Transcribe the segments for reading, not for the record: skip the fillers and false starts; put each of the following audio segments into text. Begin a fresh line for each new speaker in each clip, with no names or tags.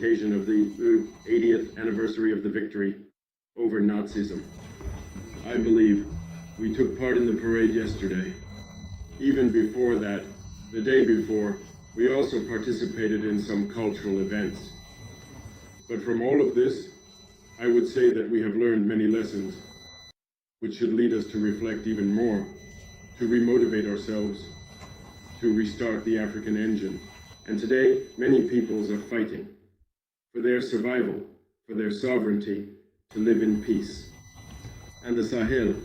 occasion of the 80th anniversary of the victory over Nazism. I believe we took part in the parade yesterday. Even before that, the day before, we also participated in some cultural events. But from all of this, I would say that we have learned many lessons, which should lead us to reflect even more, to remotivate ourselves, to restart the African engine. And today, many peoples are fighting for their survival, for their sovereignty, to live in peace. And the Sahel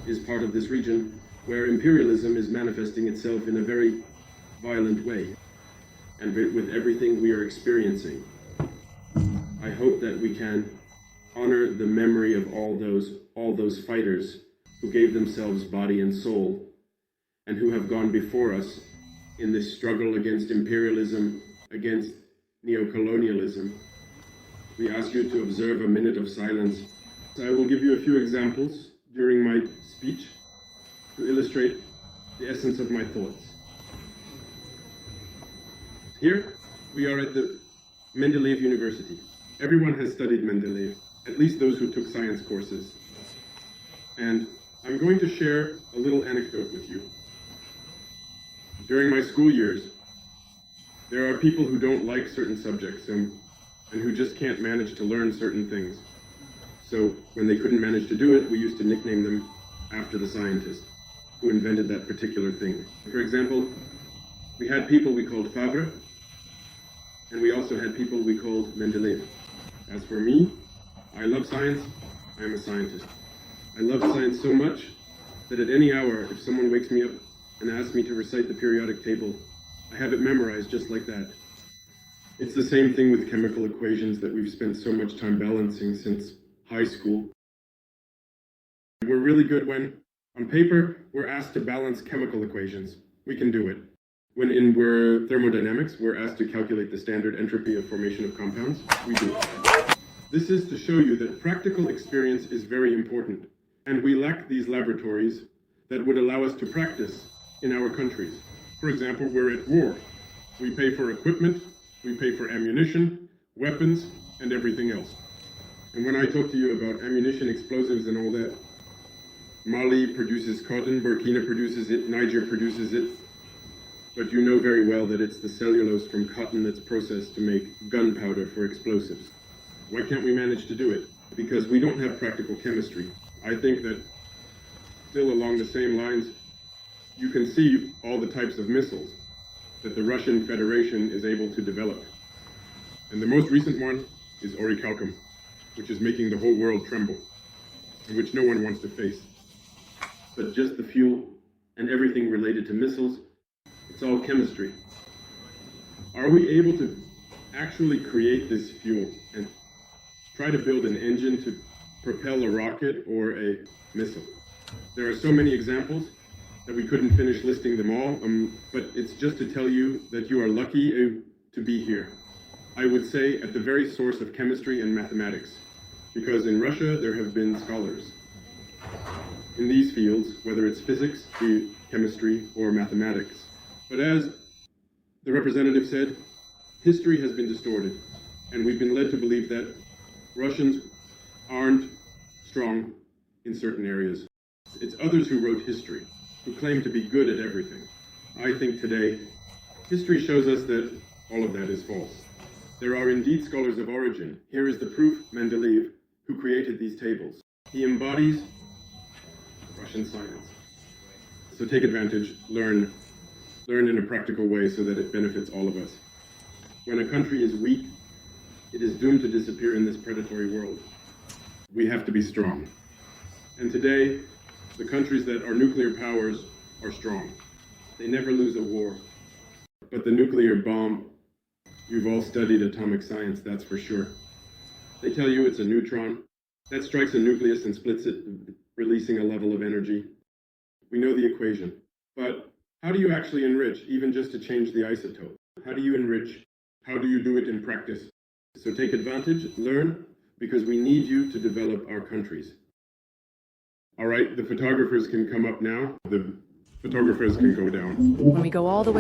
is part of this region where imperialism is manifesting itself in a very violent way. And with everything we are experiencing, I hope that we can honor the memory of all those fighters who gave themselves body and soul and who have gone before us in this struggle against imperialism, against neocolonialism. We ask you to observe a minute of silence. I will give you a few examples during my speech to illustrate the essence of my thoughts. Here, we are at the Mendeleev University. Everyone has studied Mendeleev, at least those who took science courses. And I'm going to share a little anecdote with you. During my school years, there are people who don't like certain subjects and who just can't manage to learn certain things. So when they couldn't manage to do it, we used to nickname them after the scientist who invented that particular thing. For example, we had people we called Favre, and we also had people we called Mendeleev. As for me, I love science, I am a scientist. I love science so much that at any hour, if someone wakes me up and asks me to recite the periodic table, I have it memorized just like that. It's the same thing with chemical equations that we've spent so much time balancing since high school. We're really good when, on paper, we're asked to balance chemical equations. We can do it. When in thermodynamics, we're asked to calculate the standard entropy of formation of compounds. We do it. This is to show you that practical experience is very important, and we lack these laboratories that would allow us to practice in our countries. For example, we're at war. We pay for equipment, we pay for ammunition, weapons, and everything else. And when I talk to you about ammunition, explosives, and all that, Mali produces cotton, Burkina produces it, Niger produces it, but you know very well that it's the cellulose from cotton that's processed to make gunpowder for explosives. Why can't we manage to do it? Because we don't have practical chemistry. I think that still along the same lines, you can see all the types of missiles that the Russian Federation is able to develop. And the most recent one is orichalcum, which is making the whole world tremble, and which no one wants to face. But just the fuel and everything related to missiles, it's all chemistry. Are we able to actually create this fuel and try to build an engine to propel a rocket or a missile? There are so many examples that we couldn't finish listing them all, but it's just to tell you that you are lucky to be here. I would say at the very source of chemistry and mathematics, because in Russia there have been scholars in these fields, whether it's physics, chemistry, or mathematics. But as the representative said, history has been distorted, and we've been led to believe that Russians aren't strong in certain areas. It's others who wrote history, who claim to be good at everything. I think today, history shows us that all of that is false. There are indeed scholars of origin. Here is the proof, Mendeleev, who created these tables. He embodies Russian science. So take advantage, learn in a practical way so that it benefits all of us. When a country is weak, it is doomed to disappear in this predatory world. We have to be strong. And today, the countries that are nuclear powers are strong. They never lose a war. But the nuclear bomb, you've all studied atomic science, that's for sure. They tell you it's a neutron that strikes a nucleus and splits it, releasing a level of energy. We know the equation. But how do you actually enrich, even just to change the isotope? How do you enrich? How do you do it in practice? So take advantage, learn, because we need you to develop our countries. All right, the photographers can come up now. The photographers can go down.
When we go all the way